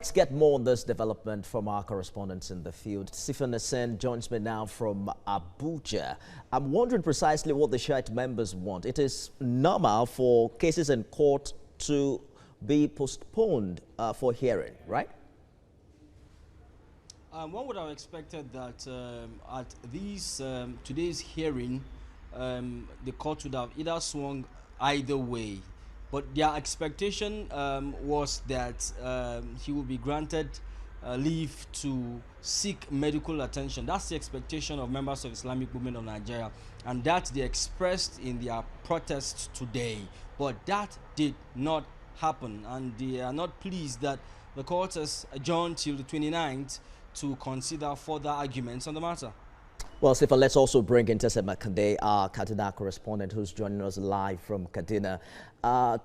let's get more on this development from our correspondents in the field. Sifon Esien joins me now from Abuja. I'm wondering precisely what the Shiite members want. It is normal for cases in court to be postponed for hearing, right? One would have expected that at these today's hearing, the court would have either swung either way. But their expectation was that he will be granted leave to seek medical attention. That's the expectation of members of Islamic Movement of Nigeria, and that they expressed in their protest today. But that did not happen, and they are not pleased that the court has adjourned till the 29th to consider further arguments on the matter. Well, Sifon, let's also bring in Tesem Akende, our Kaduna correspondent, who's joining us live from Kaduna.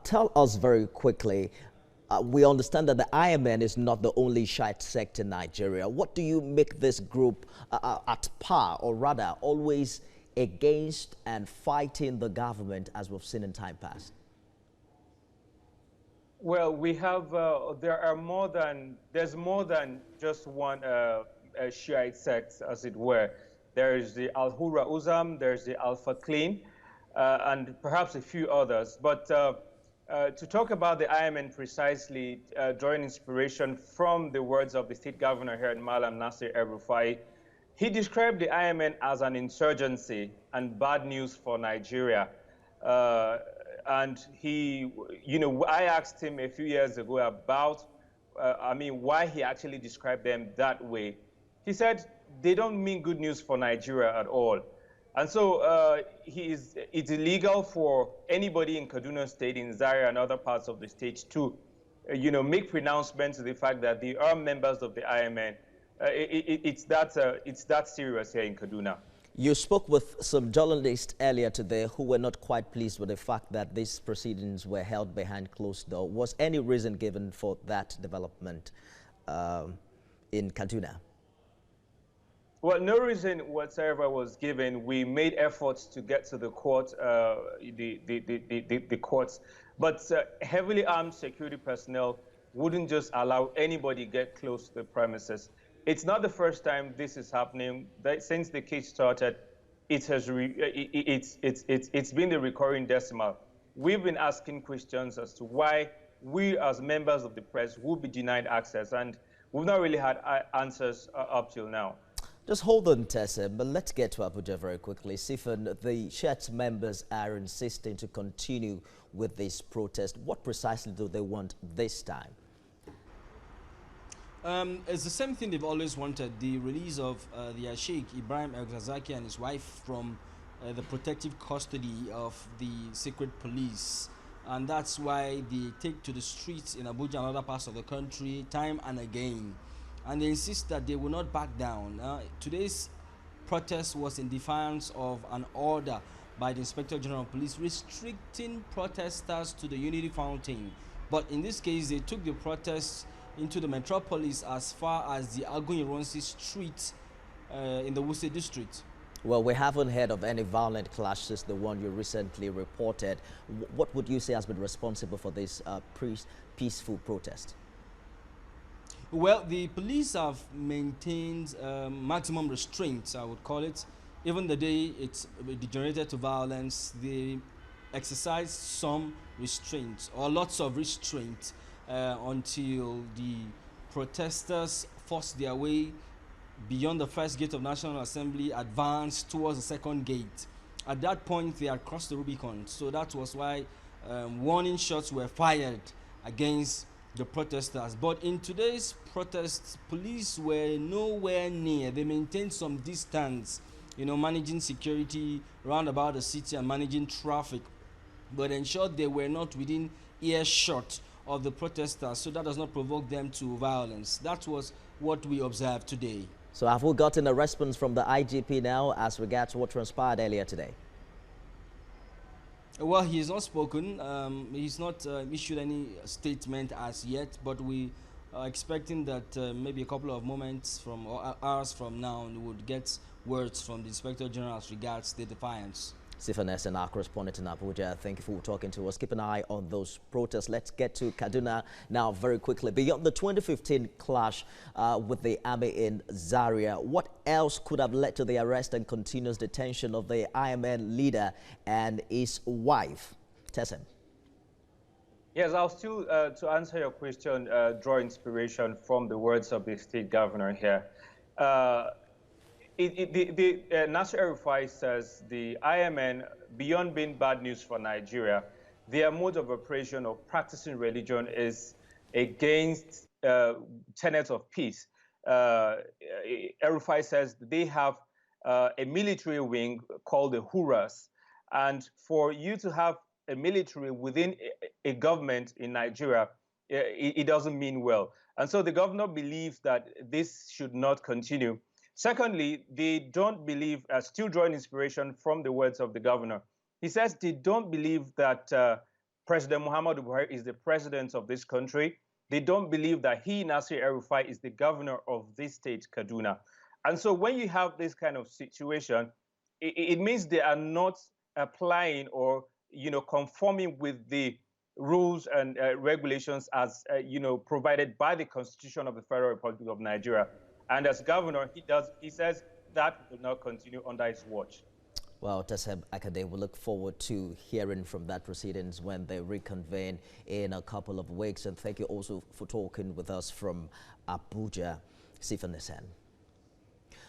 Tell us very quickly, we understand that the IMN is not the only Shiite sect in Nigeria. What do you make this group at par, or rather always against and fighting the government, as we've seen in time past? Well, we have, there's more than just one Shiite sect, as it were. There is the Al-Hura Uzam, there's the Al-Faklin, and perhaps a few others. But to talk about the IMN precisely, drawing inspiration from the words of the state governor here in Malam, Nasir El-Rufai, he described the IMN as an insurgency and bad news for Nigeria. And he, I asked him a few years ago about, why he actually described them that way. He said they don't mean good news for Nigeria at all. And so it's illegal for anybody in Kaduna State, in Zaria and other parts of the state to, make pronouncements to the fact that they are members of the IMN. It's that serious here in Kaduna. You spoke with some journalists earlier today who were not quite pleased with the fact that these proceedings were held behind closed doors. Was any reason given for that development in Kaduna? Well, no reason whatsoever was given. We made efforts to get to the court, the courts, but heavily armed security personnel wouldn't just allow anybody get close to the premises. It's not the first time this is happening. Since the case started, it's been the recurring decimal. We've been asking questions as to why we, as members of the press, will be denied access, and we've not really had answers up till now. Just hold on, Tesem, but let's get to Abuja very quickly. Sifon, the Shiite members are insisting to continue with this protest. What precisely do they want this time? It's the same thing they've always wanted, the release of the Sheikh Ibrahim El-Zakzaky and his wife from the protective custody of the secret police. And that's why they take to the streets in Abuja and other parts of the country time and again. And they insist that they will not back down. Today's protest was in defiance of an order by the Inspector General of Police restricting protesters to the Unity Fountain. But in this case, they took the protests into the metropolis as far as the Agun-Ironsi street in the Wuse district. Well, we haven't heard of any violent clashes, the one you recently reported. What would you say has been responsible for this peaceful protest? Well, the police have maintained maximum restraint, I would call it. Even the day it's degenerated to violence, they exercised some restraint, or lots of restraint, until the protesters forced their way beyond the first gate of National Assembly, advanced towards the second gate. At that point, they had crossed the Rubicon. So that was why warning shots were fired against the protesters. But in today's protests, police were nowhere near. They maintained some distance, managing security around about the city and managing traffic, but ensured they were not within earshot of the protesters, so that does not provoke them to violence. That was what we observed today. So have we gotten a response from the IGP now as regards what transpired earlier today? Well, he has not spoken. He's not issued any statement as yet, but we are expecting that maybe a couple of moments from or hours from now we would get words from the Inspector General as regards the defiance. Sifon Esien, our correspondent in Abuja, thank you for talking to us. Keep an eye on those protests. Let's get to Kaduna now very quickly. Beyond the 2015 clash with the army in Zaria, what else could have led to the arrest and continuous detention of the IMN leader and his wife? Tesem. Yes, I'll still, to answer your question, draw inspiration from the words of the state governor here. Nasir El-Rufai says the IMN, beyond being bad news for Nigeria, their mode of operation of practicing religion is against tenets of peace. El-Rufai says they have a military wing called the Huras, and for you to have a military within a government in Nigeria, it doesn't mean well. And so the governor believes that this should not continue. Secondly, they don't believe, still drawing inspiration from the words of the governor. He says they don't believe that President Muhammadu Buhari is the president of this country. They don't believe that he, Nasir El-Rufai, is the governor of this state, Kaduna. And so when you have this kind of situation, it means they are not applying or conforming with the rules and regulations as provided by the Constitution of the Federal Republic of Nigeria. And as governor, he says that will not continue under his watch. Well, Tesem Akende, we look forward to hearing from that proceedings when they reconvene in a couple of weeks. And thank you also for talking with us from Abuja. Sifon Esien.